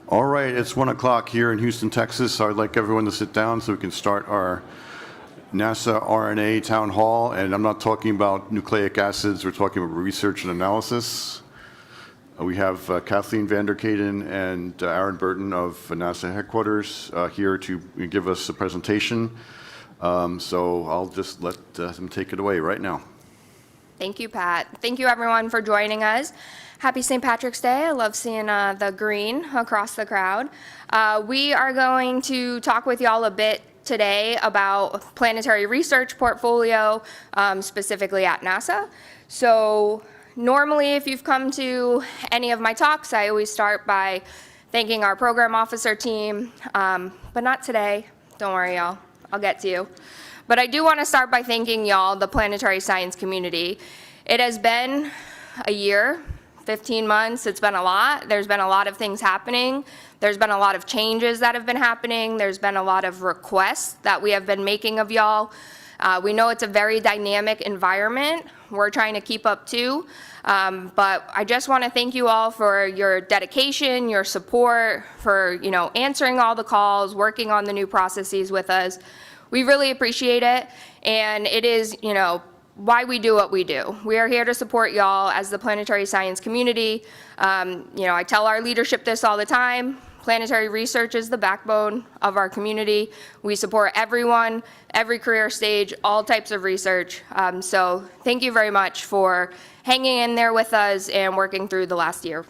All right, it's 1 o'clock here in Houston, Texas, so I'd like everyone to sit down so we can start our NASA RNA Town Hall. And I'm not talking about nucleic acids, we're talking about research and analysis. We have Kathleen Vanderkaden and Aaron Burton of NASA headquarters here to give us a presentation. So I'll just let them take it away right now. Thank you, Pat. Thank you, everyone, for joining us. Happy St. Patrick's Day. I love seeing the green across the crowd. We are going to talk with y'all a bit today about planetary research portfolio, specifically at NASA. So normally, if you've come to any of my talks, I always start by thanking our program officer team, but not today. Don't worry, y'all. I'll get to you. But I do want to start by thanking y'all, the planetary science community. It has been a year, 15 months. It's been a lot. There's been a lot of things happening. There's been a lot of changes that have been happening. There's been a lot of requests that we have been making of y'all. We know it's a very dynamic environment. We're trying to keep up too. But I just want to thank you all for your dedication, your support, for answering all the calls, working on the new processes with us. We really appreciate it, and it is why we do what we do. We are here to support y'all as the planetary science community. I tell our leadership this all the time. Planetary research is the backbone of our community. We support everyone, every career stage, all types of research. So thank you very much for hanging in there with us and working through the last year.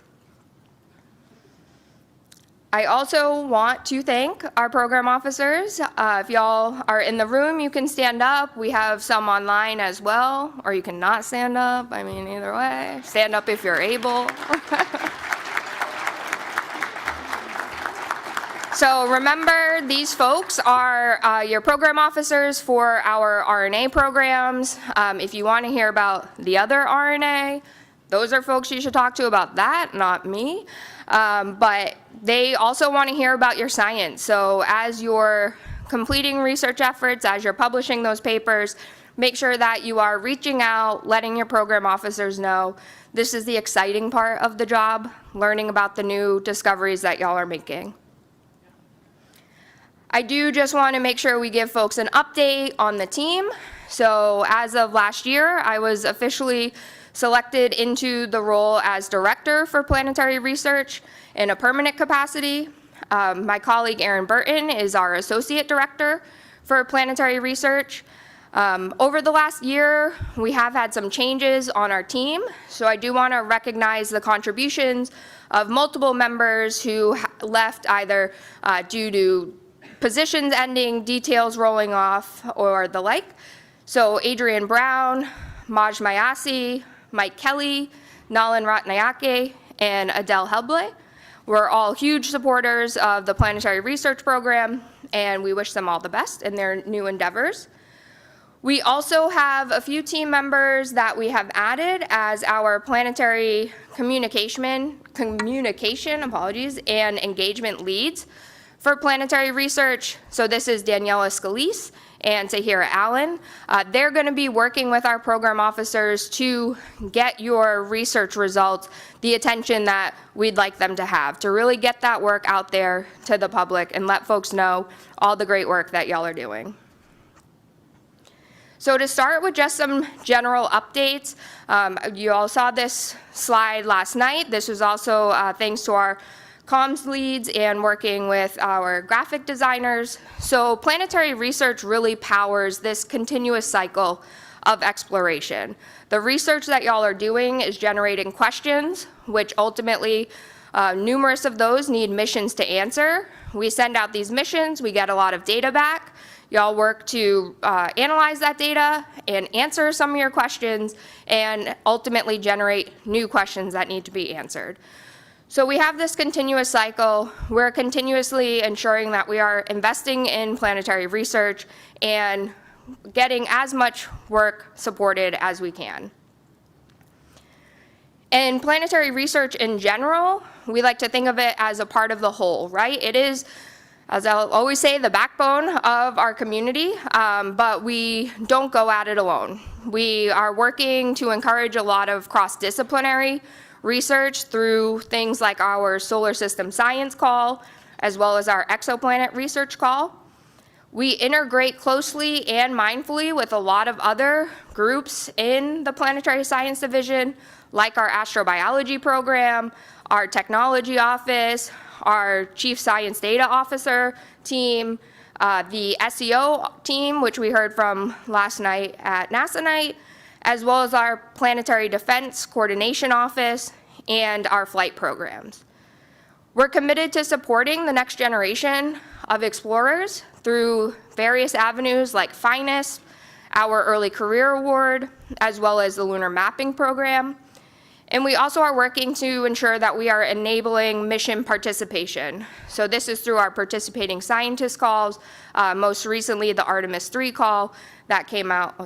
I also want to thank our program officers. If y'all are in the room, you can stand up. We have some online as well, or you can not stand up. I mean, either way. Stand up if you're able. So remember, these folks are your program officers for our RNA programs. If you want to hear about the other RNA, those are folks you should talk to about that, not me. But they also want to hear about your science. So as you're completing research efforts, as you're publishing those papers, make sure that you are reaching out, letting your program officers know. This is the exciting part of the job, learning about the new discoveries that y'all are making. I do just want to make sure we give folks an update on the team. So as of last year, I was officially selected into the role as director for planetary research in a permanent capacity. My colleague Aaron Burton is our associate director for planetary research. Over the last year, we have had some changes on our team, so I do want to recognize the contributions of multiple members who left either due to positions ending, details rolling off, or the like. So Adrian Brown, Maj Mayasi, Mike Kelly, Nalin Ratnayake, and Adele Helble. We're all huge supporters of the Planetary Research Program, and we wish them all the best in their new endeavors. We also have a few team members that we have added as our planetary communication and engagement leads for planetary research. So this is Daniela Scalise and Tahira Allen. They're going to be working with our program officers to get your research results the attention that we'd like them to have, to really get that work out there to the public and let folks know all the great work that y'all are doing. So to start with just some general updates, you all saw this slide last night. This was also thanks to our comms leads and working with our graphic designers. So planetary research really powers this continuous cycle of exploration. The research that y'all are doing is generating questions, which ultimately numerous of those need missions to answer. We send out these missions, we get a lot of data back. Y'all work to analyze that data and answer some of your questions and ultimately generate new questions that need to be answered. So we have this continuous cycle. We're continuously ensuring that we are investing in planetary research and getting as much work supported as we can. In planetary research in general, we like to think of it as a part of the whole, right? It is as I'll always say, the backbone of our community, but we don't go at it alone. We are working to encourage a lot of cross-disciplinary research through things like our solar system science call, as well as our exoplanet research call. We integrate closely and mindfully with a lot of other groups in the Planetary Science Division, like our astrobiology program, our technology office, our Chief Science Data Officer team, the SEO team, which we heard from last night at NASA Night, as well as our Planetary Defense Coordination Office and our flight programs. We're committed to supporting the next generation of explorers through various avenues like FINEST, our Early Career Award, as well as the Lunar Mapping Program. And we also are working to ensure that we are enabling mission participation. So this is through our participating scientist calls, most recently the Artemis 3 call that came out,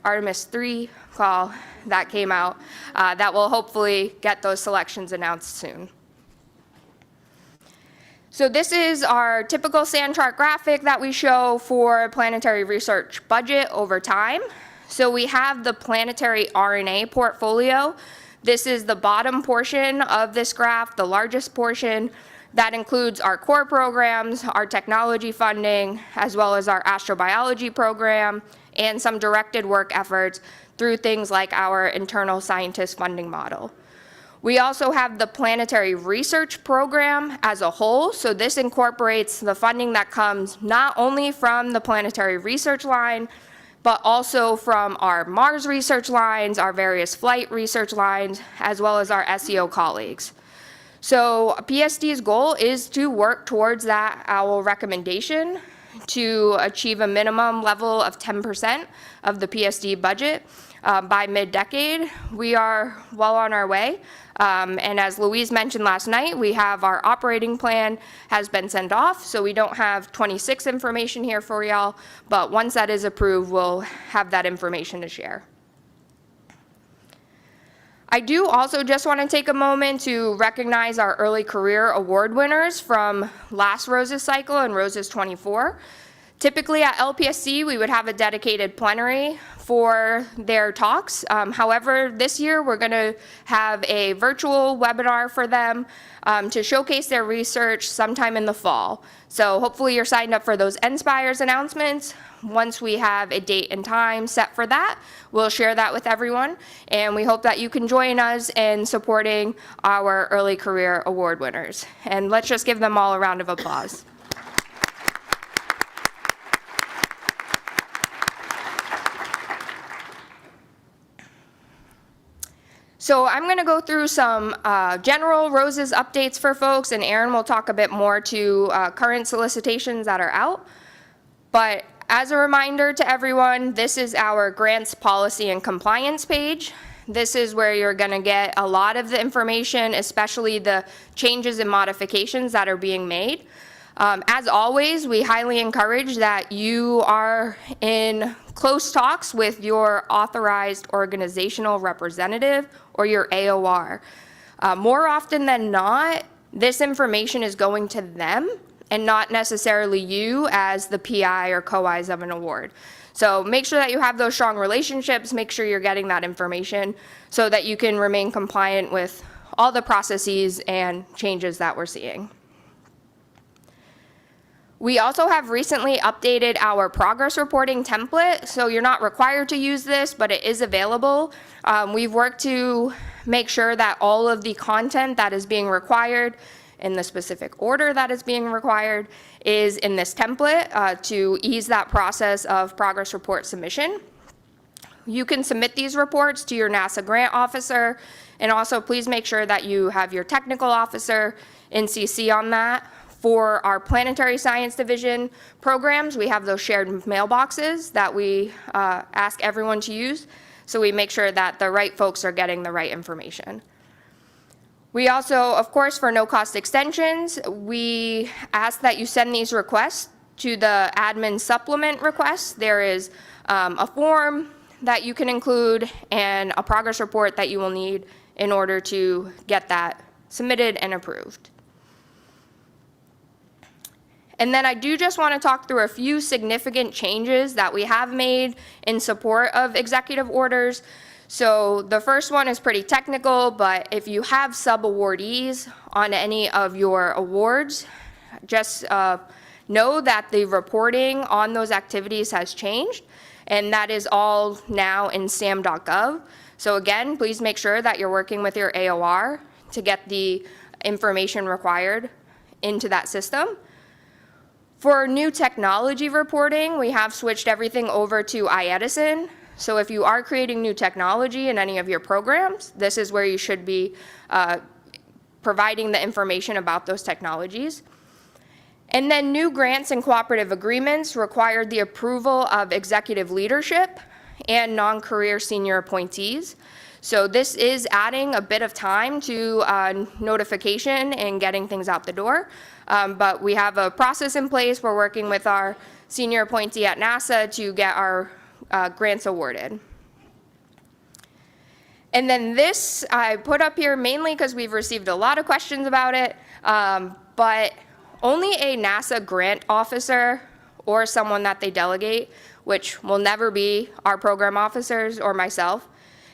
Artemis 3 call that came out, that will hopefully get those selections announced soon. So this is our typical sand chart graphic that we show for planetary research budget over time. So we have the planetary RNA portfolio. This is the bottom portion of this graph, the largest portion. That includes our core programs, our technology funding, as well as our astrobiology program, and some directed work efforts through things like our internal scientist funding model. We also have the planetary research program as a whole. So this incorporates the funding that comes not only from the planetary research line, but also from our Mars research lines, our various flight research lines, as well as our SEO colleagues. So PSD's goal is to work towards that OWL recommendation to achieve a minimum level of 10% of the PSD budget by mid-decade. We are well on our way. And as Louise mentioned last night, we have our operating plan has been sent off, so we don't have 26 information here for y'all, but once that is approved, we'll have that information to share. I do also just want to take a moment to recognize our early career award winners from last Roses cycle and Roses 24. Typically at LPSC, we would have a dedicated plenary for their talks. However, this year we're going to have a virtual webinar for them to showcase their research sometime in the fall. So hopefully you're signed up for those NSPIRES announcements. Once we have a date and time set for that, we'll share that with everyone. And we hope that you can join us in supporting our early career award winners. And let's just give them all a round of applause. So I'm going to go through some general Roses updates for folks, and Erin will talk a bit more to current solicitations that are out. But as a reminder to everyone, this is our grants policy and compliance page. This is where you're going to get a lot of the information, especially the changes and modifications that are being made. As always, we highly encourage that you are in close talks with your authorized organizational representative or your AOR. More often than not, this information is going to them and not necessarily you as the PI or co-Is of an award. So make sure that you have those strong relationships, make sure you're getting that information so that you can remain compliant with all the processes and changes that we're seeing. We also have recently updated our progress reporting template, so you're not required to use this, but it is available. We've worked to make sure that all of the content that is being required in the specific order that is being required is in this template to ease that process of progress report submission. You can submit these reports to your NASA grant officer, and also please make sure that you have your technical officer in CC on that. For our Planetary Science Division programs, we have those shared mailboxes that we ask everyone to use, so we make sure that the right folks are getting the right information. We also, of course, for no-cost extensions, we ask that you send these requests to the admin supplement request. There is a form that you can include and a progress report that you will need in order to get that submitted and approved. And then I do just want to talk through a few significant changes that we have made in support of executive orders. So the first one is pretty technical, but if you have sub-awardees on any of your awards, just know that the reporting on those activities has changed, and that is all now in sam.gov. So again, please make sure that you're working with your AOR to get the information required into that system. For new technology reporting, we have switched everything over to iEdison. So if you are creating new technology in any of your programs, this is where you should be providing the information about those technologies. And then new grants and cooperative agreements required the approval of executive leadership and non-career senior appointees. So this is adding a bit of time to notification and getting things out the door. But we have a process in place. We're working with our senior appointee at NASA to get our grants awarded. And then this I put up here mainly because we've received a lot of questions about it, but only a NASA grant officer or someone that they delegate, which will never be our program officers or myself,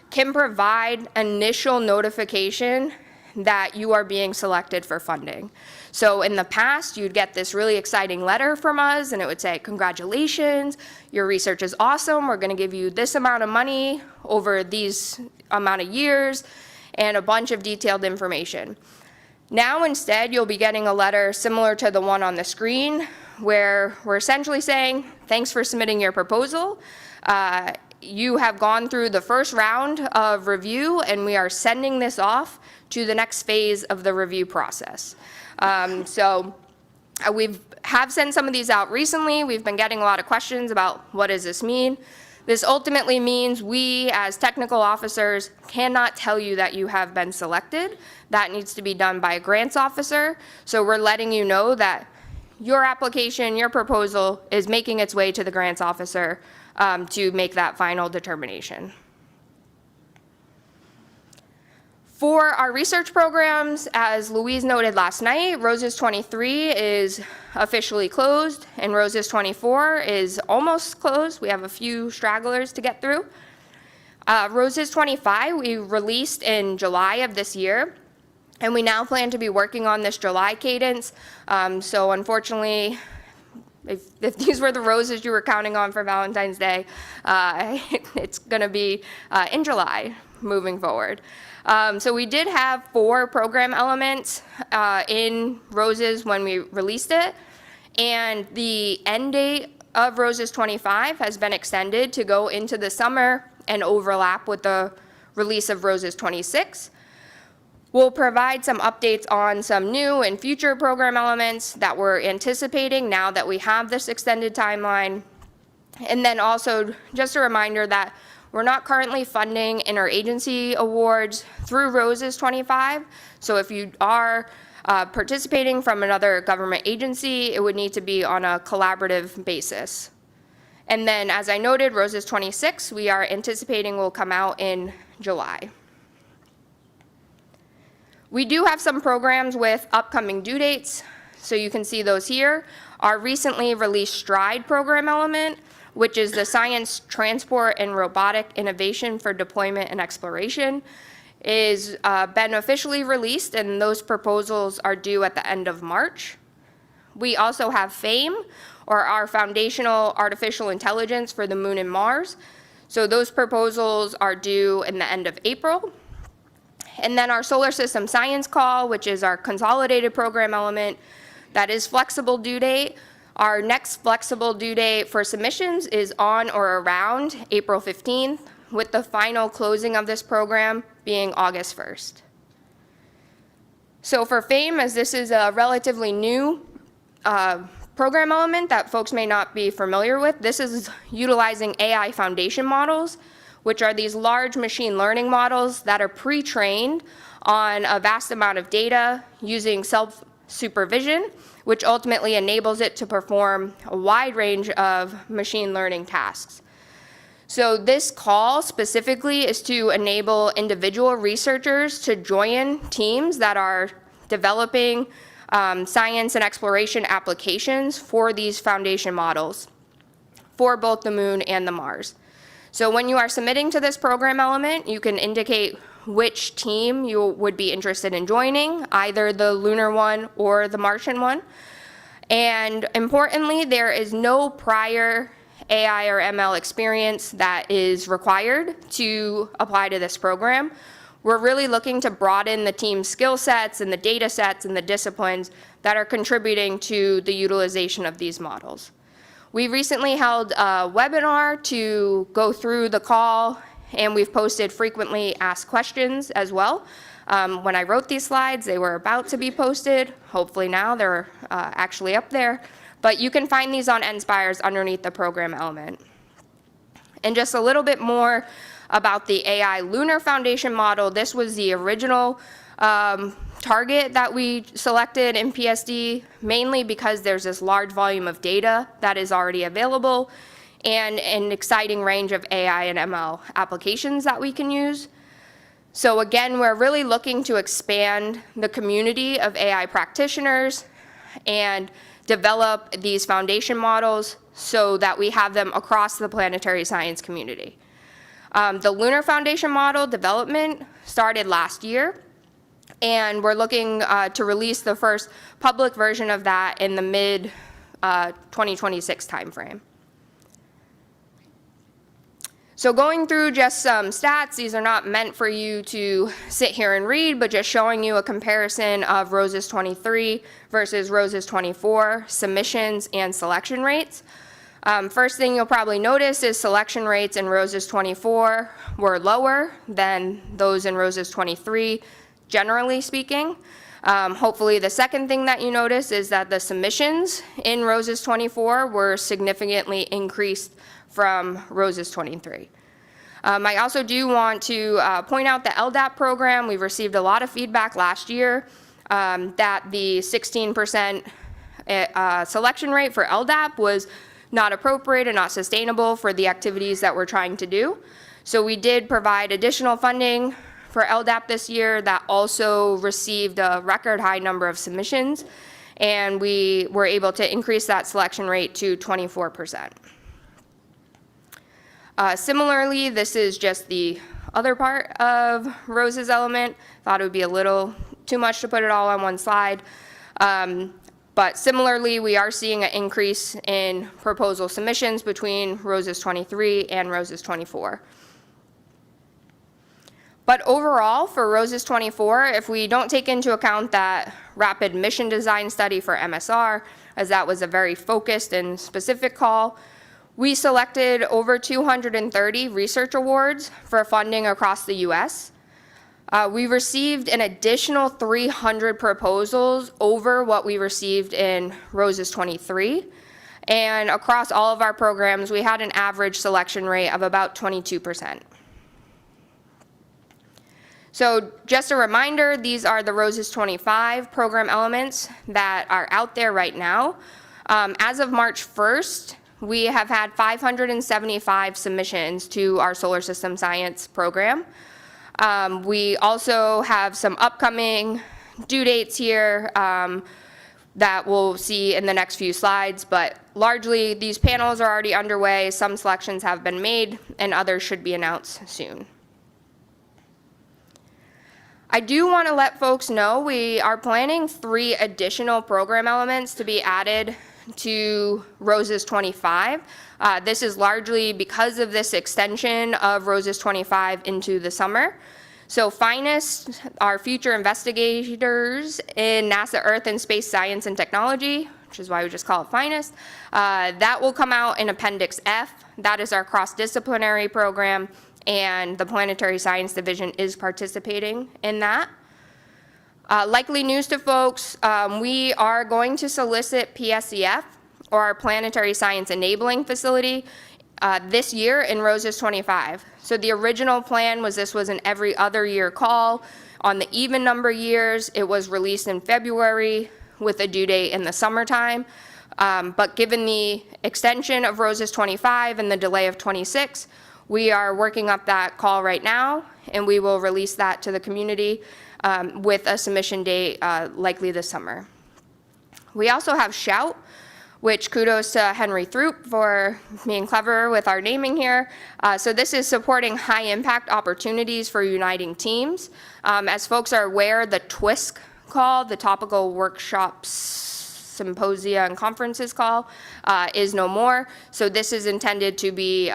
can provide initial notification that you are being selected for funding. So in the past, you'd get this really exciting letter from us, and it would say, congratulations, your research is awesome, we're gonna give you this amount of money over these amount of years, and a bunch of detailed information. Now instead, you'll be getting a letter similar to the one on the screen, where we're essentially saying, thanks for submitting your proposal. You have gone through the first round of review, and we are sending this off to the next phase of the review process. So we have sent some of these out recently. We've been getting a lot of questions about what does this mean. This ultimately means we, as technical officers, cannot tell you that you have been selected. That needs to be done by a grants officer. So we're letting you know that your application, your proposal is making its way to the grants officer to make that final determination. For our research programs, as Louise noted last night, Roses 23 is officially closed, and Roses 24 is almost closed. We have a few stragglers to get through. Roses 25 we released in July of this year, and we now plan to be working on this July cadence. So unfortunately, if these were the roses you were counting on for Valentine's Day, it's going to be in July moving forward. So we did have 4 program elements in Roses when we released it, and the end date of Roses 25 has been extended to go into the summer and overlap with the release of Roses 26. We'll provide some updates on some new and future program elements that we're anticipating now that we have this extended timeline. And then also just a reminder that we're not currently funding interagency awards through Roses 25. So if you are participating from another government agency, it would need to be on a collaborative basis. And then, as I noted, Roses 26, we are anticipating will come out in July. We do have some programs with upcoming due dates, so you can see those here. Our recently released STRIDE program element, which is the Science, Transport, and Robotic Innovation for Deployment and Exploration, is been officially released, and those proposals are due at the end of March. We also have FAME, or our Foundational Artificial Intelligence for the Moon and Mars. So those proposals are due in the end of April. And then our Solar System Science Call, which is our consolidated program element, that is flexible due date. Our next flexible due date for submissions is on or around April 15th, with the final closing of this program being August 1st. So for FAME, as this is a relatively new program element that folks may not be familiar with, this is utilizing AI foundation models, which are these large machine learning models that are pre-trained on a vast amount of data using self-supervision, which ultimately enables it to perform a wide range of machine learning tasks. So this call specifically is to enable individual researchers to join teams that are developing science and exploration applications for these foundation models for both the Moon and the Mars. So when you are submitting to this program element, you can indicate which team you would be interested in joining, either the lunar one or the Martian one. And importantly, there is no prior AI or ML experience that is required to apply to this program. We're really looking to broaden the team's skill sets and the data sets and the disciplines that are contributing to the utilization of these models. We recently held a webinar to go through the call, and we've posted frequently asked questions as well. When I wrote these slides, they were about to be posted. Hopefully now they're actually up there. But you can find these on NSPIRES underneath the program element. And just a little bit more about the AI Lunar Foundation model. This was the original target that we selected in PSD, mainly because there's this large volume of data that is already available and an exciting range of AI and ML applications that we can use. So again, we're really looking to expand the community of AI practitioners and develop these foundation models so that we have them across the planetary science community. The Lunar Foundation model development started last year, and we're looking to release the first public version of that in the mid-2026 timeframe. So going through just some stats, these are not meant for you to sit here and read, but just showing you a comparison of ROSES 23 versus ROSES 24 submissions and selection rates. First thing you'll probably notice is selection rates in ROSES 24 were lower than those in ROSES 23, generally speaking. Hopefully the second thing that you notice is that the submissions in ROSES 24 were significantly increased from ROSES 23. I also do want to point out the LDAP program. We received a lot of feedback last year that the 16% selection rate for LDAP was not appropriate and not sustainable for the activities that we're trying to do. So we did provide additional funding for LDAP this year that also received a record high number of submissions, and we were able to increase that selection rate to 24%. Similarly, this is just the other part of ROSES element. Thought it would be a little too much to put it all on one slide. But similarly, we are seeing an increase in proposal submissions between ROSES 23 and ROSES 24. But overall, for ROSES 24, if we don't take into account that rapid mission design study for MSR, as that was a very focused and specific call, we selected over 230 research awards for funding across the US. We received an additional 300 proposals over what we received in ROSES 23. And across all of our programs, we had an average selection rate of about 22%. So just a reminder, these are the ROSES 25 program elements that are out there right now. As of March 1st, we have had 575 submissions to our solar system science program. We also have some upcoming due dates here that we'll see in the next few slides, but largely these panels are already underway. Some selections have been made and others should be announced soon. I do want to let folks know we are planning 3 additional program elements to be added to ROSES 25. This is largely because of this extension of ROSES 25 into the summer. So FINEST, our future investigators in NASA Earth and Space Science and Technology, which is why we just call it FINEST, that will come out in Appendix F. That is our cross-disciplinary program, and the Planetary Science Division is participating in that. Likely news to folks, we are going to solicit PSCF, or our Planetary Science Enabling Facility, this year in ROSES 25. So the original plan was this was an every other year call. On the even number years, it was released in February with a due date in the summertime. But given the extension of ROSES 25 and the delay of 26, we are working up that call right now, and we will release that to the community with a submission date likely this summer. We also have Shout, which kudos to Henry Throop for being clever with our naming here. So this is supporting high impact opportunities for uniting teams. As folks are aware, the TWISC call, the Topical Workshops, Symposia, and Conferences call, is no more. So this is intended to be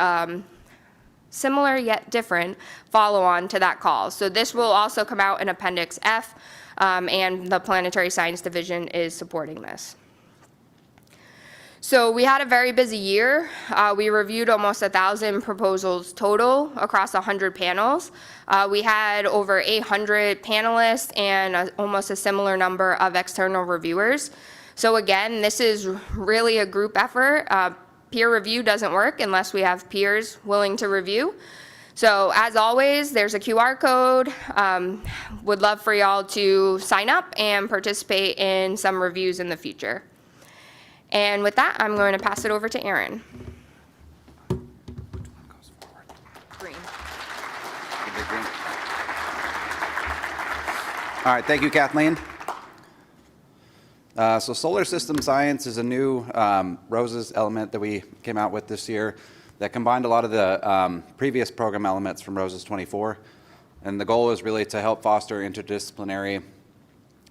similar yet different follow-on to that call. So this will also come out in Appendix F, and the Planetary Science Division is supporting this. So we had a very busy year. We reviewed almost 1,000 proposals total across 100 panels. We had over 800 panelists and almost a similar number of external reviewers. So again, this is really a group effort. Peer review doesn't work unless we have peers willing to review. So as always, there's a QR code. Would love for y'all to sign up and participate in some reviews in the future. And with that, I'm going to pass it over to Aaron. Green. All right, thank you, Kathleen. So solar system science is a new ROSES element that we came out with this year that combined a lot of the previous program elements from ROSES 24. And the goal is really to help foster interdisciplinary,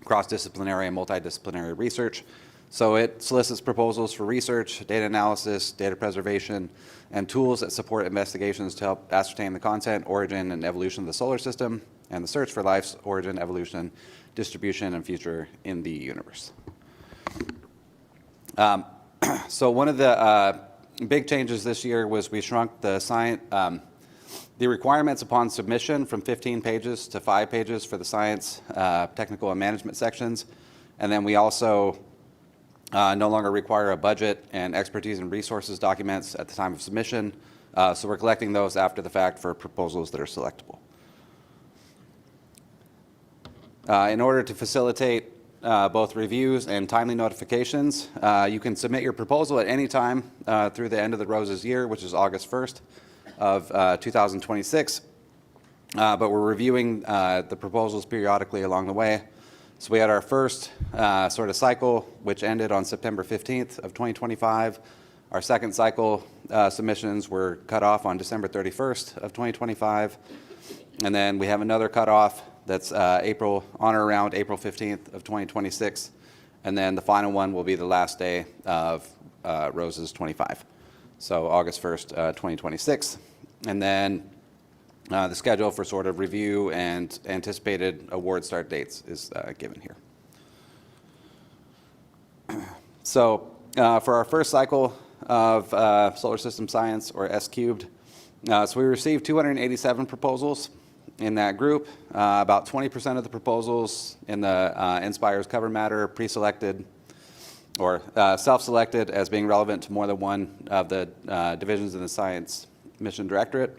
cross-disciplinary, and multidisciplinary research. So it solicits proposals for research, data analysis, data preservation, and tools that support investigations to help ascertain the content, origin, and evolution of the solar system, and the search for life's origin, evolution, distribution, and future in the universe. So one of the big changes this year was we shrunk the requirements upon submission from 15 pages to 5 pages for the science, technical, and management sections. And then we also no longer require a budget and expertise and resources documents at the time of submission. So we're collecting those after the fact for proposals that are selectable. In order to facilitate both reviews and timely notifications, you can submit your proposal at any time through the end of the ROSES year, which is August 1st of 2026. But we're reviewing the proposals periodically along the way. So we had our first sort of cycle, which ended on September 15th of 2025. Our second cycle submissions were cut off on December 31st of 2025. And then we have another cutoff that's on or around April 15th of 2026. And then the final one will be the last day of ROSES 25. So August 1st, 2026. And then the schedule for sort of review and anticipated award start dates is given here. So for our first cycle of solar system science, or S cubed, so we received 287 proposals in that group. About 20% of the proposals in the Inspire's cover matter pre-selected or self-selected as being relevant to more than one of the divisions in the Science Mission Directorate.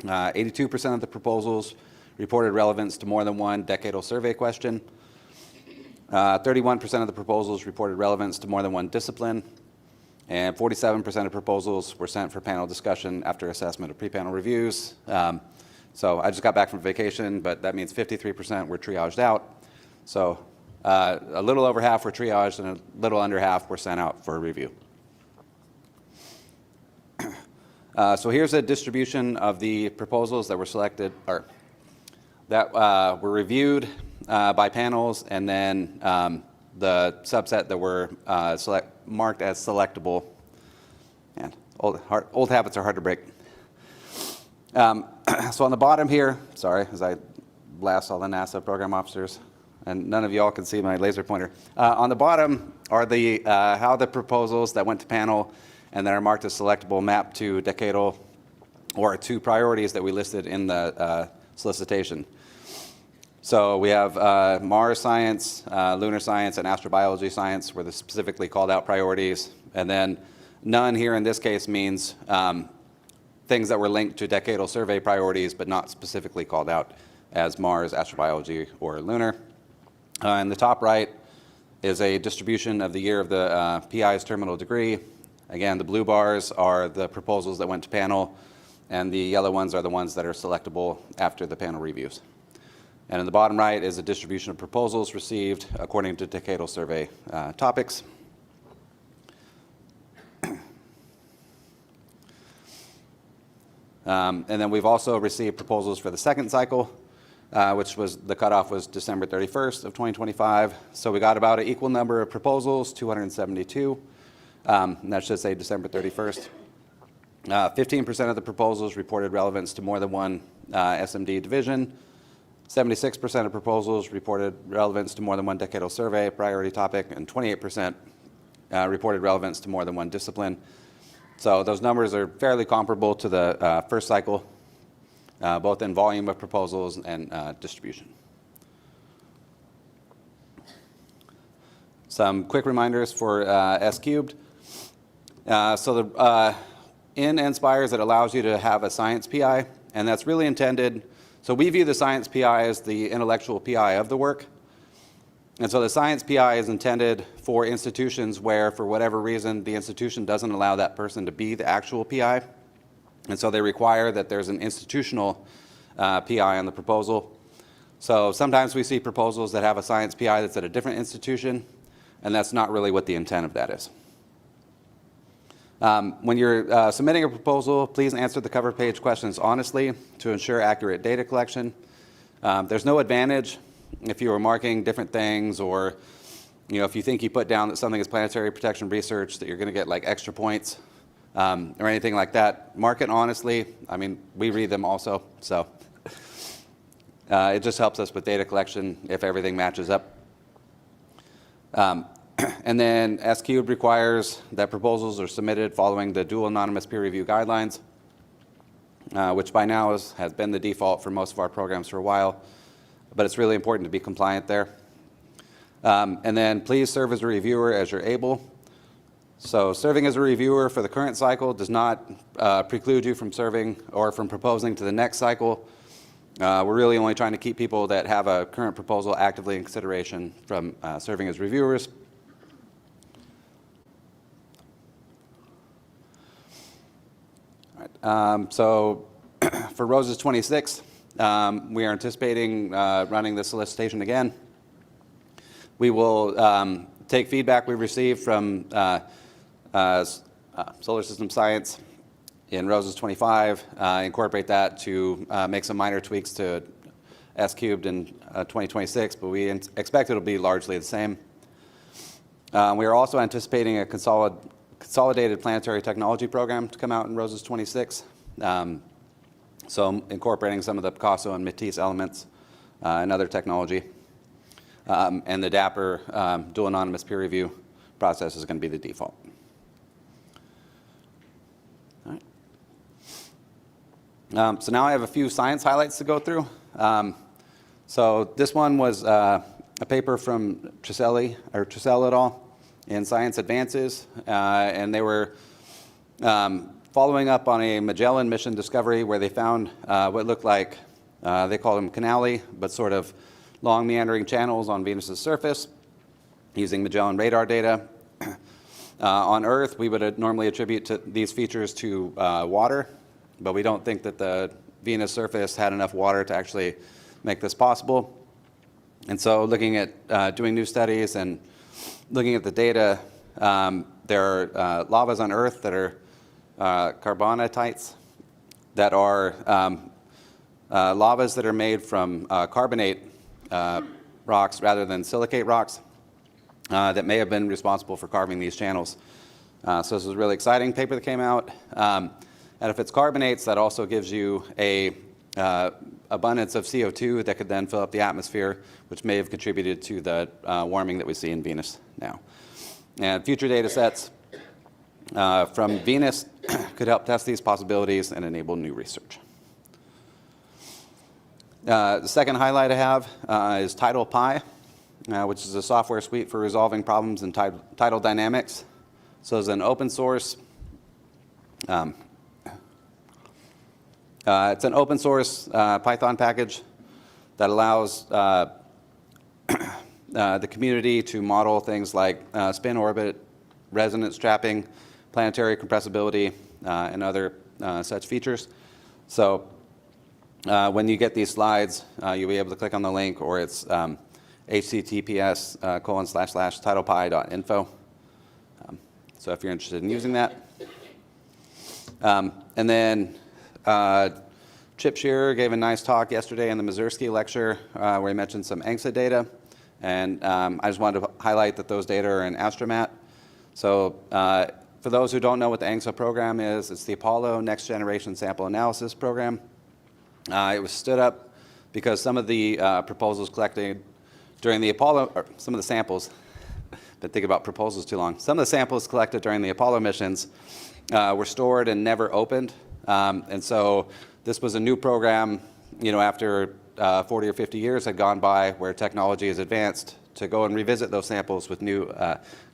82% of the proposals reported relevance to more than one decadal survey question. 31% of the proposals reported relevance to more than one discipline. And 47% of proposals were sent for panel discussion after assessment of pre-panel reviews. So I just got back from vacation, but that means 53% were triaged out. So a little over half were triaged and a little under half were sent out for review. So here's a distribution of the proposals that were selected, or that were reviewed by panels, and then the subset that were marked as selectable. And old habits are hard to break. So on the bottom here, sorry, as I blast all the NASA program officers, and none of y'all can see my laser pointer. On the bottom are the how the proposals that went to panel and that are marked as selectable map to decadal or to priorities that we listed in the solicitation. So we have Mars science, lunar science, and astrobiology science were the specifically called out priorities. And then none here in this case means things that were linked to decadal survey priorities but not specifically called out as Mars, astrobiology, or lunar. In the top right is a distribution of the year of the PI's terminal degree. Again, the blue bars are the proposals that went to panel, and the yellow ones are the ones that are selectable after the panel reviews. And in the bottom right is a distribution of proposals received according to decadal survey topics. And then we've also received proposals for the second cycle, which was the cutoff was December 31st of 2025. So we got about an equal number of proposals, 272. And that should say December 31st. 15% of the proposals reported relevance to more than one SMD division. 76% of proposals reported relevance to more than one decadal survey priority topic, and 28% reported relevance to more than one discipline. So those numbers are fairly comparable to the first cycle, both in volume of proposals and distribution. Some quick reminders for S cubed. In NSPIRES, it allows you to have a science PI, and that's really intended. So we view the science PI as the intellectual PI of the work. And so the science PI is intended for institutions where, for whatever reason, the institution doesn't allow that person to be the actual PI. And so they require that there's an institutional PI on the proposal. So sometimes we see proposals that have a science PI that's at a different institution, and that's not really what the intent of that is. When you're submitting a proposal, please answer the cover page questions honestly to ensure accurate data collection. There's no advantage if you are marking different things, or if you think you put down that something is planetary protection research, that you're going to get like extra points or anything like that. Mark it honestly. I mean, we read them also, so it just helps us with data collection if everything matches up. And then S cubed requires that proposals are submitted following the dual anonymous peer review guidelines, which by now has been the default for most of our programs for a while, but it's really important to be compliant there. And then please serve as a reviewer as you're able. So serving as a reviewer for the current cycle does not preclude you from serving or from proposing to the next cycle. We're really only trying to keep people that have a current proposal actively in consideration from serving as reviewers. So for Roses 26, we are anticipating running the solicitation again. We will take feedback we received from solar system science in Roses 25, incorporate that to make some minor tweaks to S cubed in 2026, but we expect it'll be largely the same. We are also anticipating a consolidated planetary technology program to come out in Roses 26. So incorporating some of the Picasso and Matisse elements and other technology. And the Dapper dual anonymous peer review process is going to be the default. All right. So now I have a few science highlights to go through. So this one was a paper from Tresell et al. In Science Advances, and they were following up on a Magellan mission discovery where they found what looked like, they call them canali, but sort of long meandering channels on Venus's surface using Magellan radar data. On Earth, we would normally attribute these features to water, but we don't think that the Venus surface had enough water to actually make this possible. And so looking at doing new studies and looking at the data, there are lavas on Earth that are carbonatites, that are lavas that are made from carbonate rocks rather than silicate rocks that may have been responsible for carving these channels. So this is a really exciting paper that came out. And if it's carbonates, that also gives you a abundance of CO2 that could then fill up the atmosphere, which may have contributed to the warming that we see in Venus now. And future data sets from Venus could help test these possibilities and enable new research. The second highlight I have is Tidal Pi, which is a software suite for resolving problems in tidal dynamics. So it's an open source it's an open source Python package that allows the community to model things like spin orbit, resonance trapping, planetary compressibility, and other such features. So When you get these slides, you'll be able to click on the link, or it's https://titlepie.info. So if you're interested in using that. And then Chip Shearer gave a nice talk yesterday in the Mazursky lecture where he mentioned some ANCSA data. And I just wanted to highlight that those data are in Astromat. So for those who don't know what the ANCSA program is, it's the Apollo Next Generation Sample Analysis Program. It was stood up because some of the proposals collected during the Apollo, or some of the samples, been thinking about proposals too long. Some of the samples collected during the Apollo missions were stored and never opened. And so this was a new program, after 40 or 50 years had gone by where technology has advanced to go and revisit those samples with new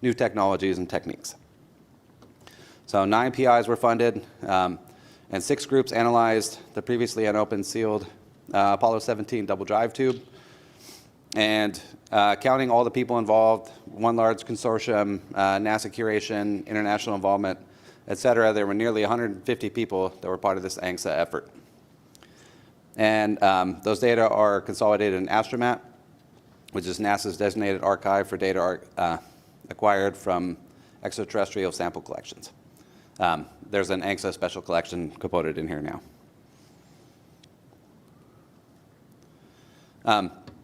technologies and techniques. So 9 PIs were funded, and 6 groups analyzed the previously unopened sealed Apollo 17 double drive tube. And counting all the people involved, one large consortium, NASA curation, international involvement, et cetera, there were nearly 150 people that were part of this ANCSA effort. And those data are consolidated in Astromat, which is NASA's designated archive for data acquired from extraterrestrial sample collections. There's an ANCSA special collection component in here now.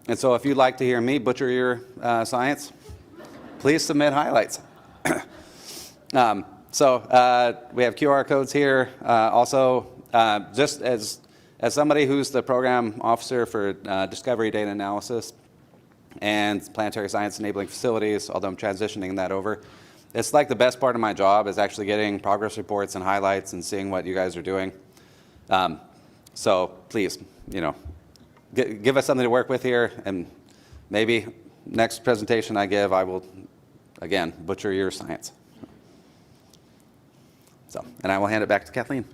And so if you'd like to hear me butcher your science, please submit highlights. So we have QR codes here. Also, just as somebody who's the program officer for Discovery Data Analysis and Planetary Science Enabling Facilities, although I'm transitioning that over, it's like the best part of my job is actually getting progress reports and highlights and seeing what you guys are doing. So please, give us something to work with here, and maybe next presentation I give, I will, again, butcher your science. So, and I will hand it back to Kathleen.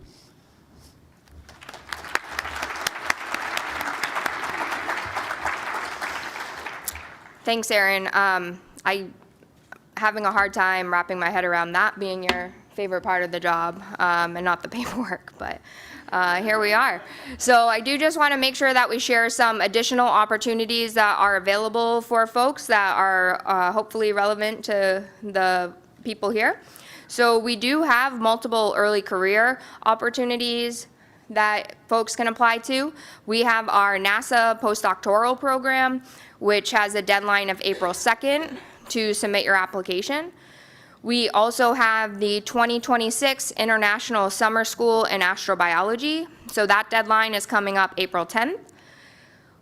Thanks, Aaron. I having a hard time wrapping my head around that being your favorite part of the job, and not the paperwork, but here we are. So I do just want to make sure that we share some additional opportunities that are available for folks that are hopefully relevant to the people here. So we do have multiple early career opportunities that folks can apply to. We have our NASA postdoctoral program, which has a deadline of April 2nd to submit your application. We also have the 2026 International Summer School in Astrobiology. So that deadline is coming up April 10th.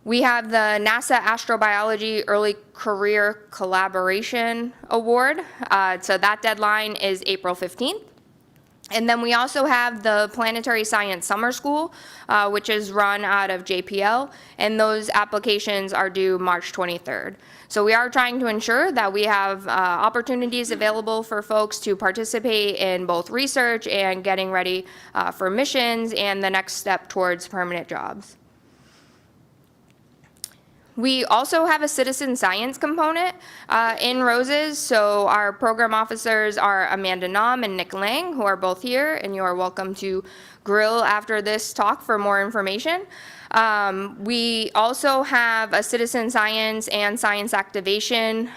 We have the NASA Astrobiology Early Career Collaboration Award. So that deadline is April 15th. And then we also have the Planetary Science Summer School, which is run out of JPL, and those applications are due March 23rd. So we are trying to ensure that we have opportunities available for folks to participate in both research and getting ready for missions and the next step towards permanent jobs. We also have a citizen science component in ROSES. So our program officers are Amanda Nam and Nick Lang, who are both here, and you are welcome to grill after this talk for more information. We also have a citizen science and science activation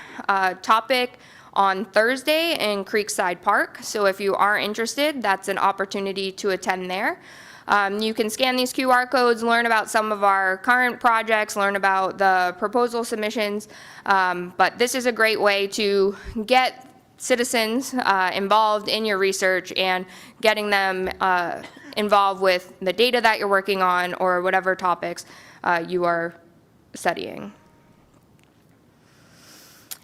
topic on Thursday in Creekside Park. So if you are interested, that's an opportunity to attend there. You can scan these QR codes, learn about some of our current projects, learn about the proposal submissions, but this is a great way to get citizens involved in your research and getting them involved with the data that you're working on or whatever topics you are studying.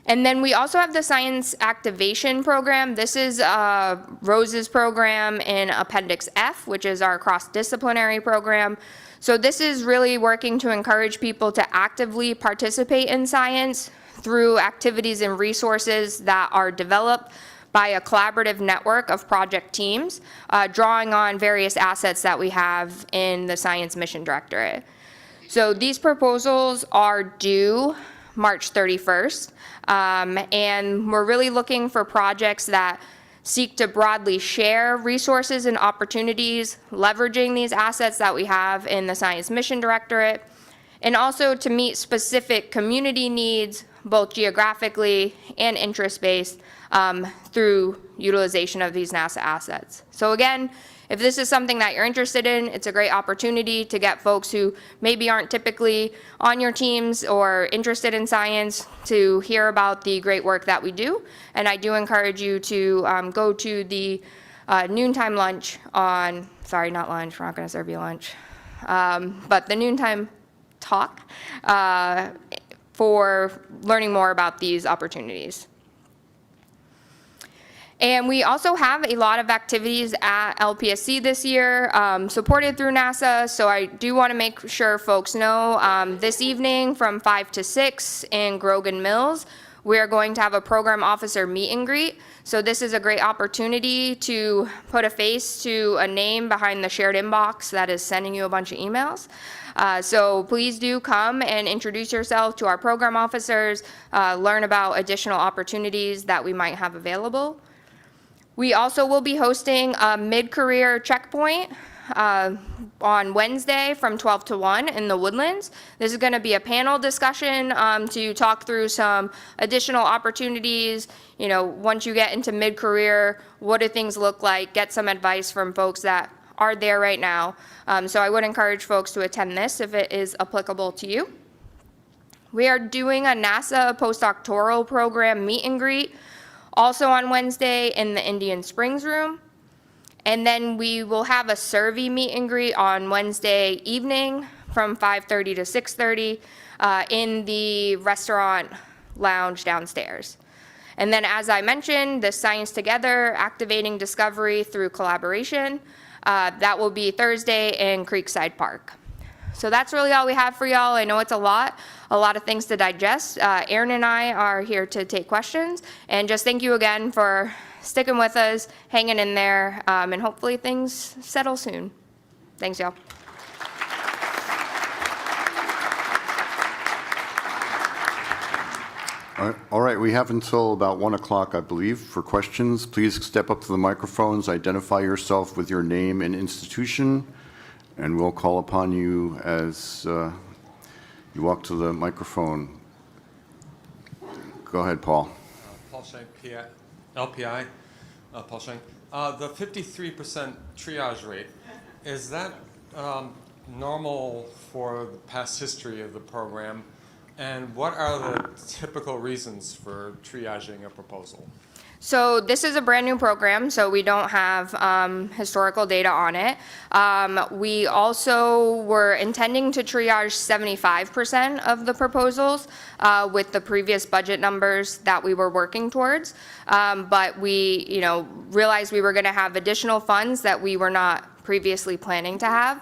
And then we also have the Science Activation Program. This is ROSES program in Appendix F, which is our cross-disciplinary program. So this is really working to encourage people to actively participate in science through activities and resources that are developed by a collaborative network of project teams, drawing on various assets that we have in the Science Mission Directorate. So these proposals are due March 31st. And we're really looking for projects that seek to broadly share resources and opportunities, leveraging these assets that we have in the Science Mission Directorate, and also to meet specific community needs, both geographically and interest-based, through utilization of these NASA assets. So again, if this is something that you're interested in, it's a great opportunity to get folks who maybe aren't typically on your teams or interested in science to hear about the great work that we do. And I do encourage you to go to the noontime lunch on, sorry, not lunch, we're not going to serve you lunch, but the noontime talk for learning more about these opportunities. And we also have a lot of activities at LPSC this year, supported through NASA. So I do want to make sure folks know this evening from 5 to 6 in Grogan Mills, we are going to have a program officer meet and greet. So this is a great opportunity to put a face to a name behind the shared inbox that is sending you a bunch of emails. So please do come and introduce yourself to our program officers, learn about additional opportunities that we might have available. We also will be hosting a mid-career checkpoint on Wednesday from 12 to 1 in the Woodlands. This is going to be a panel discussion to talk through some additional opportunities. You know, once you get into mid-career, what do things look like? Get some advice from folks that are there right now. So I would encourage folks to attend this if it is applicable to you. We are doing a NASA postdoctoral program meet and greet also on Wednesday in the Indian Springs room. And then we will have a survey meet and greet on Wednesday evening from 5:30 to 6:30 in the restaurant lounge downstairs. And then, as I mentioned, the Science Together, Activating Discovery Through Collaboration, that will be Thursday in Creekside Park. So that's really all we have for y'all. I know it's a lot of things to digest. Aaron and I are here to take questions. And just thank you again for sticking with us, hanging in there, and hopefully things settle soon. Thanks, y'all. All right, we have until about 1 o'clock, I believe, for questions. Please step up to the microphones, identify yourself with your name and institution, and we'll call upon you as you walk to the microphone. Go ahead, Paul. Paul Shank, LPI. Paul Shank. The 53% triage rate, is that normal for the past history of the program? And what are the typical reasons for triaging a proposal? So this is a brand new program, so we don't have historical data on it. We also were intending to triage 75% of the proposals with the previous budget numbers that we were working towards. But we, realized we were going to have additional funds that we were not previously planning to have.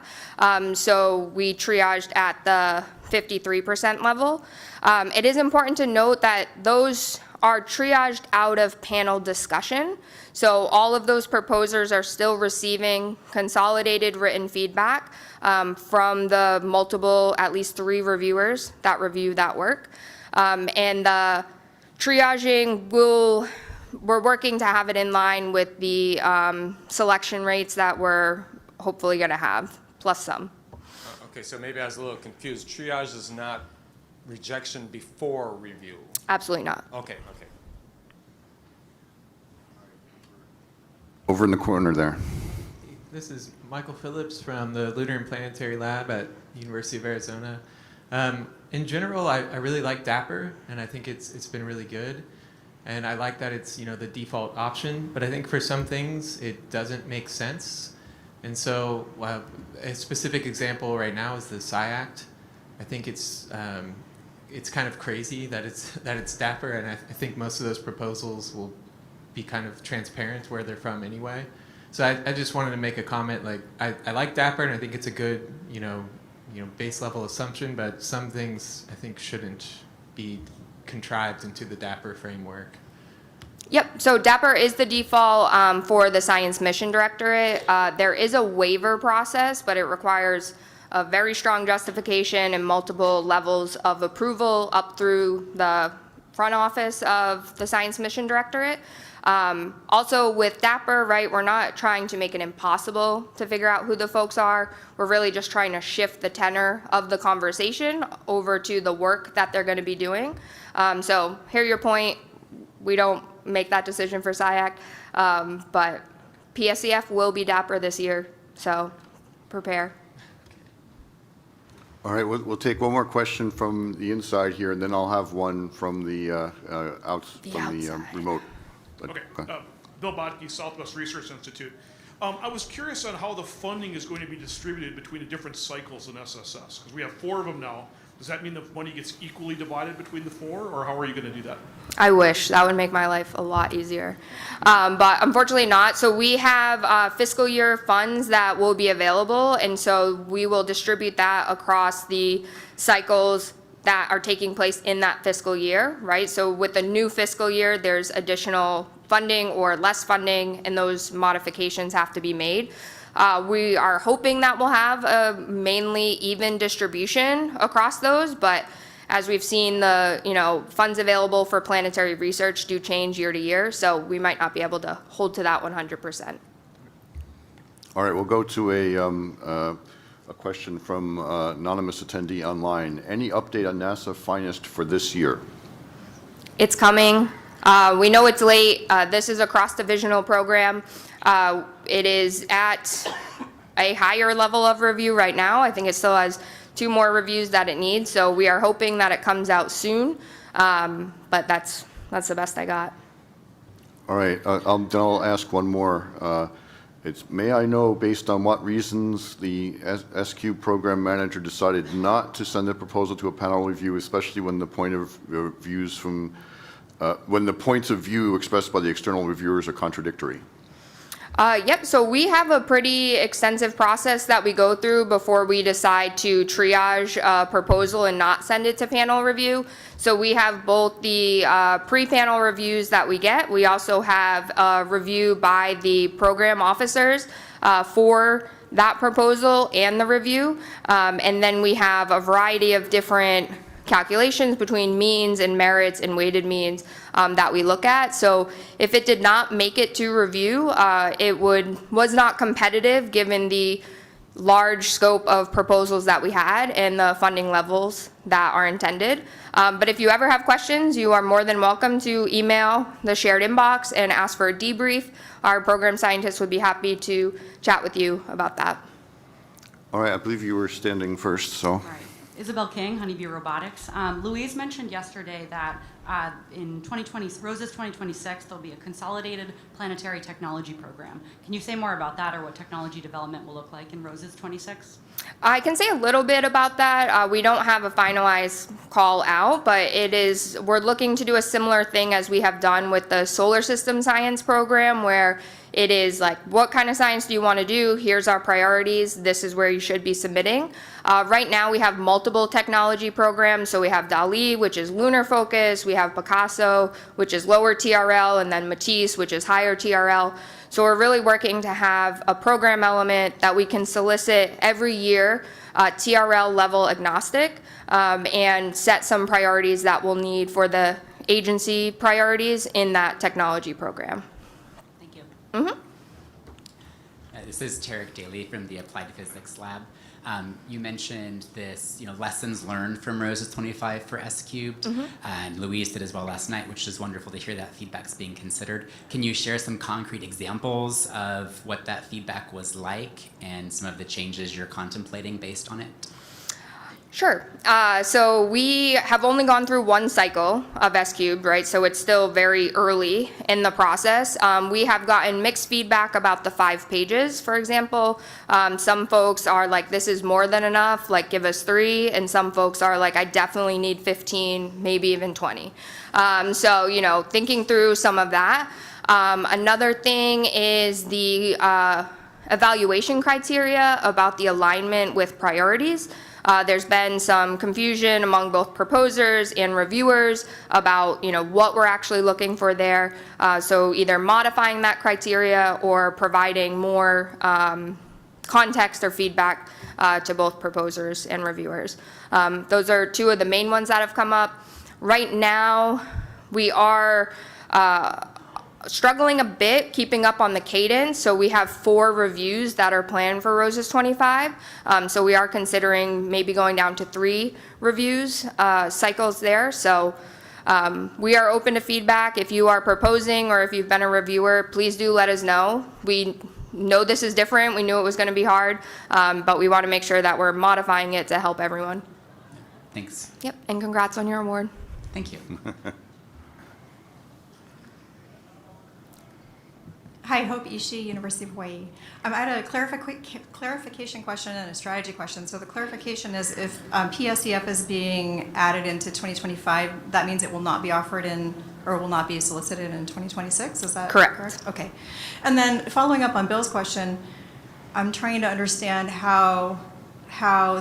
So we triaged at the 53% level. It is important to note that those are triaged out of panel discussion. So all of those proposers are still receiving consolidated written feedback from the multiple, at least 3 reviewers that review that work. And the triaging we're working to have it in line with the selection rates that we're hopefully going to have, plus some. Okay, so maybe I was a little confused. Triage is not rejection before review. Absolutely not. Okay. Over in the corner there. This is Michael Phillips from the Lunar and Planetary Lab at University of Arizona. In general, I really like Dapper, and I think it's been really good. And I like that it's the default option, but I think for some things it doesn't make sense. And so a specific example right now is the SciAct. I think it's kind of crazy that it's Dapper, and I think most of those proposals will be kind of transparent where they're from anyway. So I just wanted to make a comment. Like I like Dapper, and I think it's a good base level assumption, but some things I think shouldn't be contrived into the Dapper framework. Yep, so Dapper is the default for the Science Mission Directorate. There is a waiver process, but it requires a very strong justification and multiple levels of approval up through the front office of the Science Mission Directorate. Also with DAPR, right, we're not trying to make it impossible to figure out who the folks are. We're really just trying to shift the tenor of the conversation over to the work that they're going to be doing. So hear your point. We don't make that decision for SIAC, but PSCF will be DAPR this year, so prepare. All right, we'll take one more question from the inside here, and then I'll have one from the remote. Okay, Bill Bodke, Southwest Research Institute. I was curious on how the funding is going to be distributed between the different cycles in SSS, because we have 4 of them now. Does that mean the money gets equally divided between the 4, or how are you going to do that? I wish. That would make my life a lot easier. But unfortunately not. So we have fiscal year funds that will be available, and so we will distribute that across the cycles that are taking place in that fiscal year, right? So with the new fiscal year, there's additional funding or less funding, and those modifications have to be made. We are hoping that we'll have a mainly even distribution across those, but as we've seen, the funds available for planetary research do change year to year, so we might not be able to hold to that 100%. All right, we'll go to a question from anonymous attendee online. Any update on NASA Finest for this year? It's coming. We know it's late. This is a cross-divisional program. It is at a higher level of review right now. I think it still has 2 more reviews that it needs, so we are hoping that it comes out soon, but that's the best I got. All right, then I'll ask one more. May I know, based on what reasons the SQ program manager decided not to send a proposal to a panel review, especially when the when the points of view expressed by the external reviewers are contradictory? Yep, so we have a pretty extensive process that we go through before we decide to triage a proposal and not send it to panel review. So we have both the pre-panel reviews that we get. We also have a review by the program officers for that proposal and the review. And then we have a variety of different calculations between means and merits and weighted means that we look at. So if it did not make it to review, it was not competitive given the large scope of proposals that we had and the funding levels that are intended. But if you ever have questions, you are more than welcome to email the shared inbox and ask for a debrief. Our program scientists would be happy to chat with you about that. All right, I believe you were standing first, so. All right. Isabel King, Honeybee Robotics. Louise mentioned yesterday that in ROSES 2026, there'll be a consolidated planetary technology program. Can you say more about that, or what technology development will look like in ROSES 26? I can say a little bit about that. We don't have a finalized call out, but we're looking to do a similar thing as we have done with the solar system science program, where it is like, what kind of science do you want to do? Here's our priorities. This is where you should be submitting. Right now we have multiple technology programs. So we have DALI, which is lunar focus. We have Picasso, which is lower TRL, and then Matisse, which is higher TRL. So we're really working to have a program element that we can solicit every year, TRL level agnostic, and set some priorities that we'll need for the agency priorities in that technology program. Thank you. Mm-hmm. This is Tarek Daly from the Applied Physics Lab. You mentioned this, lessons learned from ROSES 25 for S-Cubed, and Louise did as well last night, which is wonderful to hear that feedback's being considered. Can you share some concrete examples of what that feedback was like and some of the changes you're contemplating based on it? Sure. So we have only gone through one cycle of S-Cubed, right? So it's still very early in the process. We have gotten mixed feedback about the 5 pages, for example. Some folks are like, this is more than enough, like give us 3. And some folks are like, I definitely need 15, maybe even 20. So, thinking through some of that. Another thing is the evaluation criteria about the alignment with priorities. There's been some confusion among both proposers and reviewers about, what we're actually looking for there. So either modifying that criteria or providing more context or feedback to both proposers and reviewers. Those are 2 of the main ones that have come up. Right now, we are struggling a bit keeping up on the cadence, so we have 4 reviews that are planned for Roses 25. So we are considering maybe going down to 3 reviews, cycles there. So we are open to feedback. If you are proposing or if you've been a reviewer, please do let us know. We know this is different. We knew it was going to be hard, but we want to make sure that we're modifying it to help everyone. Thanks. Yep, and congrats on your award. Thank you. Hi, Hope Ishii, University of Hawaii. I had a clarification question and a strategy question. So the clarification is if PSEF is being added into 2025, that means it will not be offered in or will not be solicited in 2026? Is that Correct. Okay. And then following up on Bill's question, I'm trying to understand how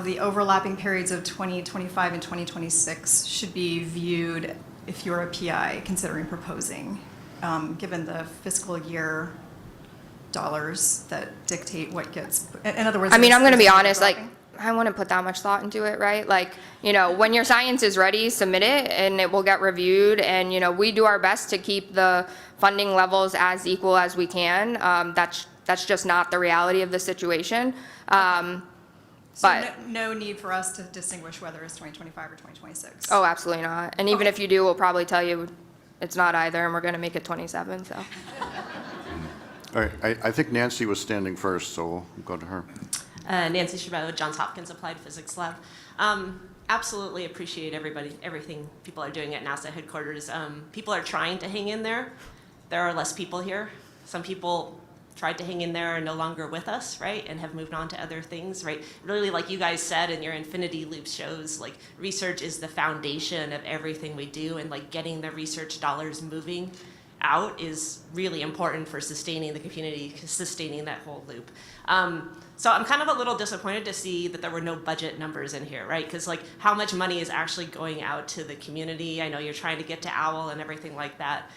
the overlapping periods of 2025 and 2026 should be viewed if you're a PI considering proposing. Given the fiscal year dollars that dictate what gets, in other words. I mean, I'm going to be there's honest, like, overlapping. I wouldn't put that much thought into it, right? Like, you know, when your science is ready, submit it and it will get reviewed. And, you know, we do our best to keep the funding levels as equal as we can. That's just not the reality of the situation. So But, no need for us to distinguish whether it's 2025 or 2026. oh, absolutely not. And even Okay. if you do, we'll probably tell you it's not either, and we're going to make it 27, so. All right, I think Nancy was standing first, so we'll go to her. Nancy Chabot, Johns Hopkins Applied Physics Lab. Absolutely appreciate everything people are doing at NASA headquarters. People are trying to hang in there. There are less people here. Some people tried to hang in there are no longer with us, right, and have moved on to other things, right? Really, like you guys said, and your infinity loop shows, like, research is the foundation of everything we do, and like getting the research dollars moving out is really important for sustaining the community, sustaining that whole loop. So I'm kind of a little disappointed to see that there were no budget numbers in here, right? Because like how much money is actually going out to the community? I know you're trying to get to OWL and everything like that.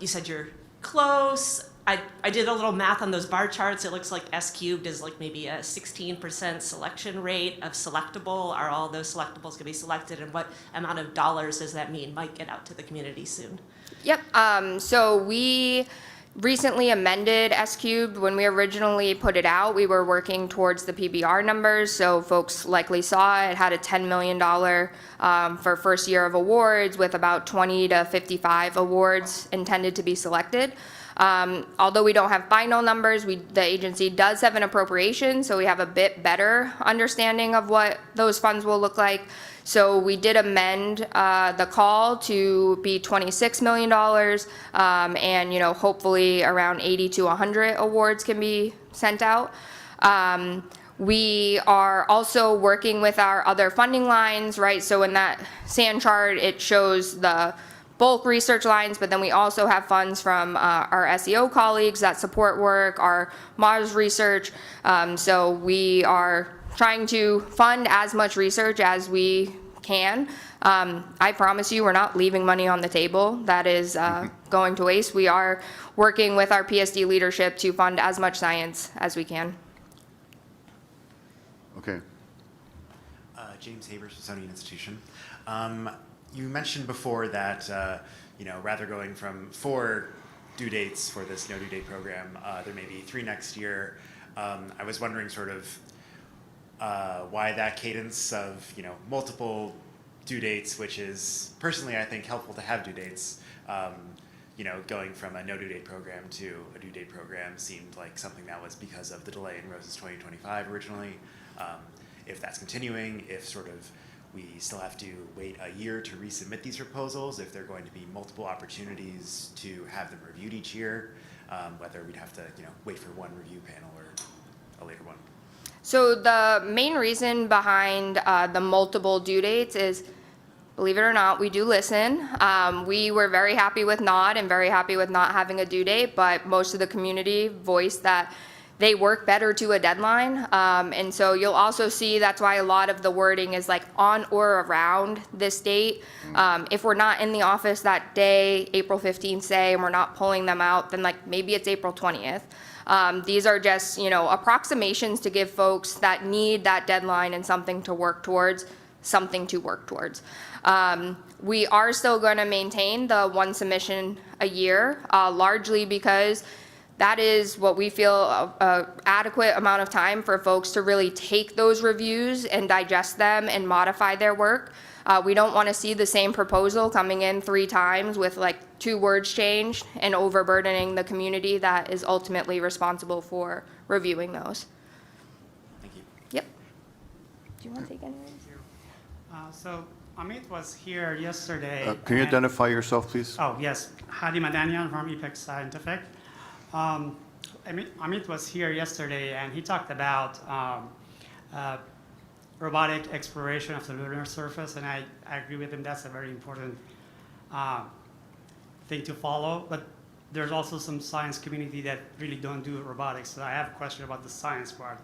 You said you're close. I did a little math on those bar charts. It looks like S cubed is like maybe a 16% selection rate of selectable. Are all those selectables going to be selected? And what amount of dollars does that mean might get out to the community soon? Yep, so we recently amended S cubed. When we originally put it out, we were working towards the PBR numbers, so folks likely saw it had a $10 million for first year of awards with about 20 to 55 awards intended to be selected. Although we don't have final numbers, the agency does have an appropriation, so we have a bit better understanding of what those funds will look like. So we did amend the call to be $26 million, and you know, hopefully around 80 to 100 awards can be sent out. We are also working with our other funding lines, right? So in that SAN chart, it shows the bulk research lines, but then we also have funds from our SEO colleagues that support work, our Mars research. So we are trying to fund as much research as we can. I promise you, we're not leaving money on the table that is going to waste. We are working with our PSD leadership to fund as much science as we can. Okay. James Haber, Smithsonian Institution. You mentioned before that, you know, rather going from 4 due dates for this no due date program, there may be 3 next year. I was wondering sort of why that cadence of, you know, multiple due dates, which is personally, I think, helpful to have due dates. You know, going from a no due date program to a due date program seemed like something that was because of the delay in Roses 2025 originally. If that's continuing, if sort of we still have to wait a year to resubmit these proposals, if there are going to be multiple opportunities to have them reviewed each year, whether we'd have to, you know, wait for one review panel or a later one. So the main reason behind the multiple due dates is, believe it or not, we do listen. We were very happy with not and very happy with not having a due date, but most of the community voiced that they work better to a deadline. And so you'll also see that's why a lot of the wording is like on or around this date. If we're not in the office that day, April 15th, say, and we're not pulling them out, then like maybe it's April 20th. These are just, you know, approximations to give folks that need that deadline and something to work towards, something to work towards. We are still going to maintain the one submission a year, largely because that is what we feel a adequate amount of time for folks to really take those reviews and digest them and modify their work. We don't want to see the same proposal coming in 3 times with like 2 words changed and overburdening the community that is ultimately responsible for reviewing those. Thank you. Yep. Do you want to take any of these? So Amit was here yesterday. Can you and- identify yourself, please? Oh, yes. Hadi Madanian from EPEX Scientific. Amit was here yesterday, and he talked about robotic exploration of the lunar surface, and I agree with him. That's a very important thing to follow. But there's also some science community that really don't do robotics. So I have a question about the science part.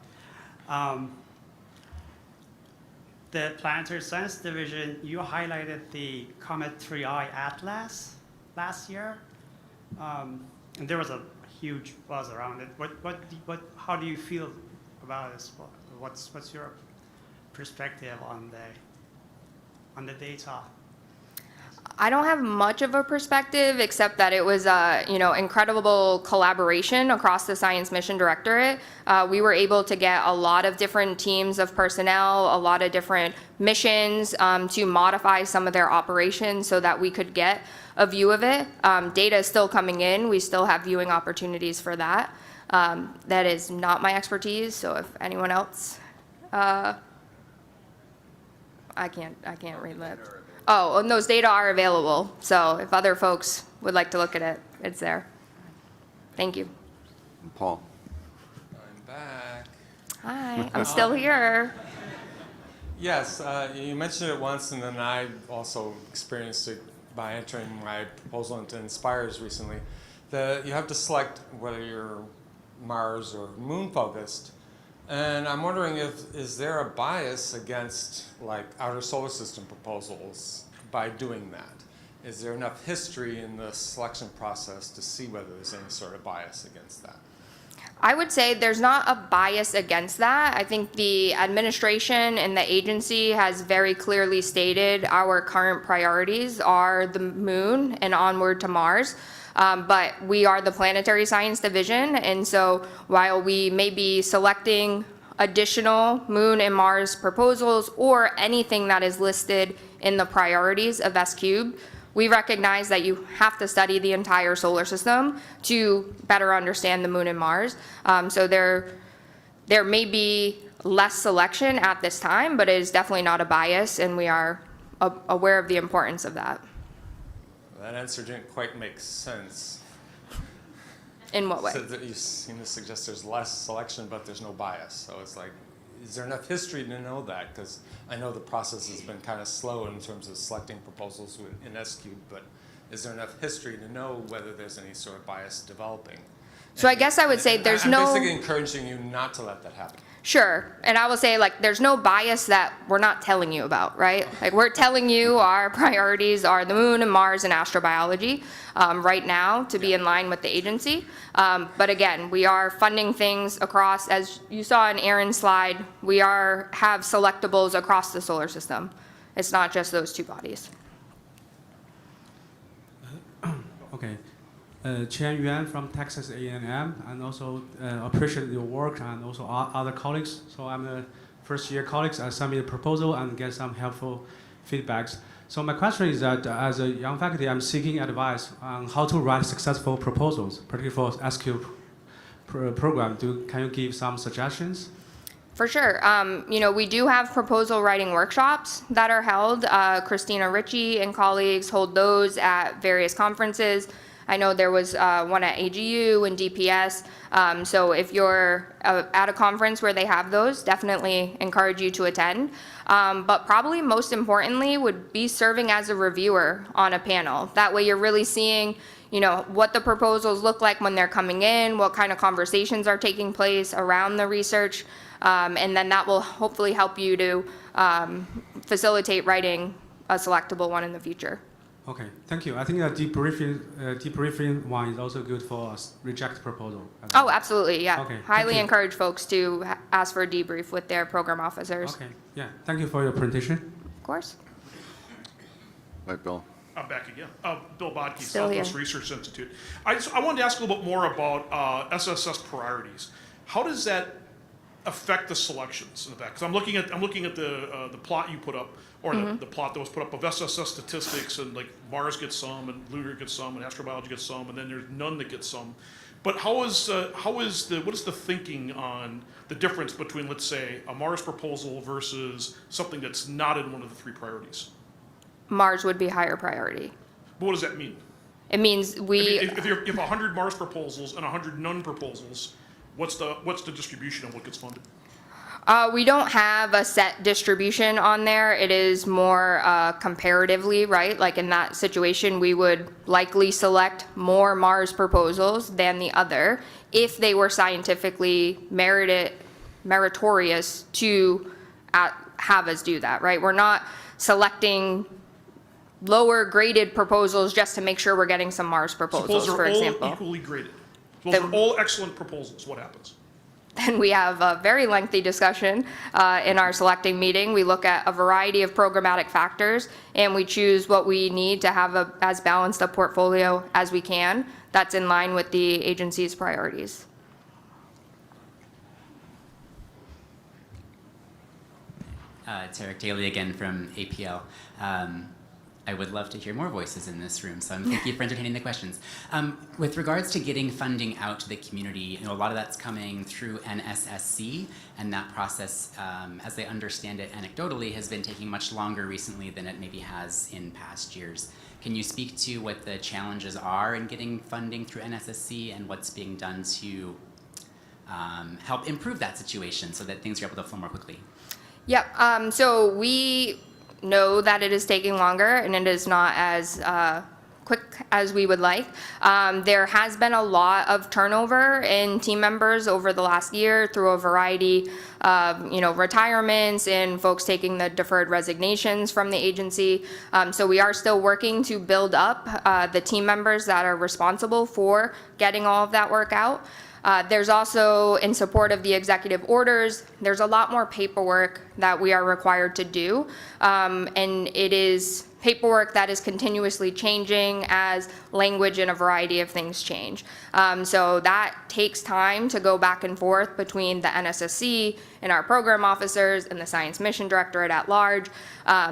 The Planetary Science Division, you highlighted the Comet 3i Atlas last year, and there was a huge buzz around it. How do you feel about this? What's your perspective on the data? I don't have much of a perspective except that it was a incredible collaboration across the Science Mission Directorate. We were able to get a lot of different teams of personnel, a lot of different missions to modify some of their operations so that we could get a view of it. Data is still coming in. We still have viewing opportunities for that. That is not my expertise. So if anyone else, I can't read lips. Oh, and those data are available. So if other folks would like to look at it, it's there. Thank you. Paul? I'm back. Hi, I'm still here. Yes, you mentioned it once, and then I also experienced it by entering my proposal into Inspires recently. You have to select whether you're Mars or moon focused. And I'm wondering is there a bias against like outer solar system proposals by doing that? Is there enough history in the selection process to see whether there's any sort of bias against that? I would say there's not a bias against that. I think the administration and the agency has very clearly stated our current priorities are the moon and onward to Mars. But we are the Planetary Science Division, and so while we may be selecting additional Moon and Mars proposals or anything that is listed in the priorities of S-Cube, we recognize that you have to study the entire solar system to better understand the Moon and Mars. So there may be less selection at this time, but it is definitely not a bias, and we are aware of the importance of that. That answer didn't quite make sense. In what way? So that you seem to suggest there's less selection, but there's no bias. So it's like, is there enough history to know that? Because I know the process has been kind of slow in terms of selecting proposals in S-Cube, but is there enough history to know whether there's any sort of bias developing? So I guess I would say there's I'm no... basically encouraging you not to let that happen. Sure, and I will say like there's no bias that we're not telling you about, right? Like we're telling you our priorities are the moon and Mars and astrobiology right now to be in line with the agency. But again, we are funding things across, as you saw in Aaron's slide, we have selectables across the solar system. It's not just those 2 bodies. Okay. Chen Yuan from Texas A&M, and also appreciate your work and also other colleagues. So I'm a first-year colleagues. I submit a proposal and get some helpful feedbacks. So my question is that as a young faculty, I'm seeking advice on how to write successful proposals, particularly for S-Cube program. Can you give some suggestions? For sure. We do have proposal writing workshops that are held. Christina Ritchie and colleagues hold those at various conferences. I know there was one at AGU and DPS. So if you're at a conference where they have those, definitely encourage you to attend. But probably most importantly would be serving as a reviewer on a panel. That way you're really seeing, what the proposals look like when they're coming in, what kind of conversations are taking place around the research. And then that will hopefully help you to facilitate writing a selectable one in the future. Okay, thank you. I think that debriefing one is also good for us. Reject proposal. Oh, absolutely, yeah. Okay, Highly thank you. encourage folks to ask for a debrief with their program officers. Okay, yeah. Thank you for your presentation. Of course. Right, Bill? I'm back again. Bill Bodke, Still here. Southwest Research Institute. I wanted to ask a little bit more about SSS priorities. How does that affect the selections in the back? Because I'm looking at the plot you put up, or the plot that was put up of SSS statistics, and like Mars gets some, and Lunar gets some, and astrobiology gets some, and then there's none that get some. But what is the thinking on the difference between, let's say, a Mars proposal versus something that's not in one of the 3 priorities? Mars would be higher priority. But what does that mean? It means I we, mean, if you have 100 Mars proposals and 100 none proposals, what's the distribution of what gets funded? we don't have a set distribution on there. It is more comparatively, right? Like in that situation, we would likely select more Mars proposals than the other if they were scientifically meritorious to have us do that, right? We're not selecting lower graded proposals just to make sure we're getting some Mars proposals, Suppose for they're example. all equally graded. Suppose they're all excellent proposals. What happens? Then we have a very lengthy discussion in our selecting meeting. We look at a variety of programmatic factors, and we choose what we need to have as balanced a portfolio as we can that's in line with the agency's priorities. It's Eric Daly again from APL. I would love to hear more voices in this room, so thank you for entertaining the questions. With regards to getting funding out to the community, a lot of that's coming through NSSC, and that process, as I understand it anecdotally, has been taking much longer recently than it maybe has in past years. Can you speak to what the challenges are in getting funding through NSSC and what's being done to help improve that situation so that things are able to flow more quickly? Yep, so we know that it is taking longer and it is not as quick as we would like. There has been a lot of turnover in team members over the last year through a variety of retirements and folks taking the deferred resignations from the agency. So we are still working to build up the team members that are responsible for getting all of that work out. There's also, in support of the executive orders, there's a lot more paperwork that we are required to do, and it is paperwork that is continuously changing as language and a variety of things change. So that takes time to go back and forth between the NSSC and our program officers and the Science Mission Directorate at large.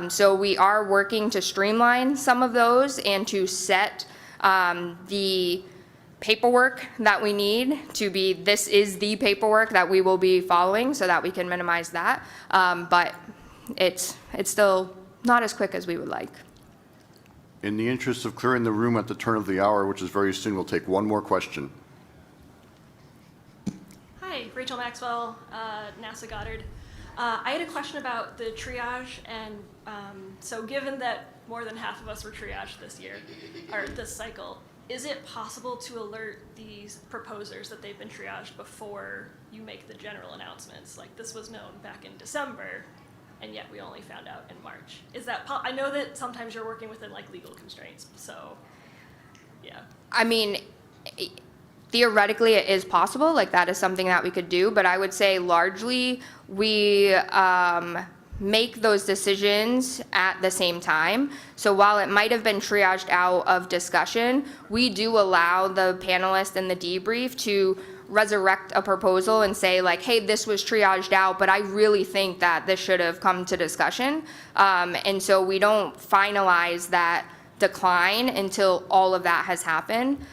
So we are working to streamline some of those and to set the paperwork that we need to be, this is the paperwork that we will be following so that we can minimize that. But it's still not as quick as we would like. In the interest of clearing the room at the turn of the hour, which is very soon, we'll take one more question. Hi, Rachel Maxwell, NASA Goddard. I had a question about the triage, and so given that more than half of us were triaged this year, or this cycle, is it possible to alert these proposers that they've been triaged before you make the general announcements? Like, this was known back in December, and yet we only found out in March. Is that I know that sometimes you're working within like legal constraints, so yeah. I mean, theoretically it is possible, like that is something that we could do, but I would say largely we make those decisions at the same time. So while it might have been triaged out of discussion, we do allow the panelists in the debrief to resurrect a proposal and say like, hey, this was triaged out, but I really think that this should have come to discussion. And so we don't finalize that decline until all of that has happened.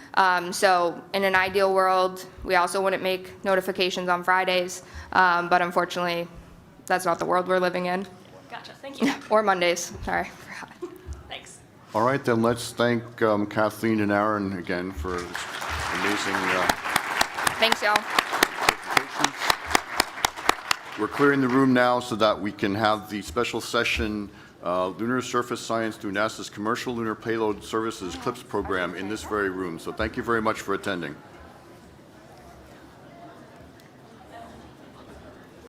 So in an ideal world, we also wouldn't make notifications on Fridays, but unfortunately, that's not the world we're living in. Gotcha, thank you. Or Mondays, sorry. Thanks. All right, then let's thank Kathleen and Aaron again for this amazing Thanks, y'all. presentations. We're clearing the room now so that we can have the special session Lunar Surface Science through NASA's Commercial Lunar Payload Services CLIPS program in this very room. So thank you very much for attending.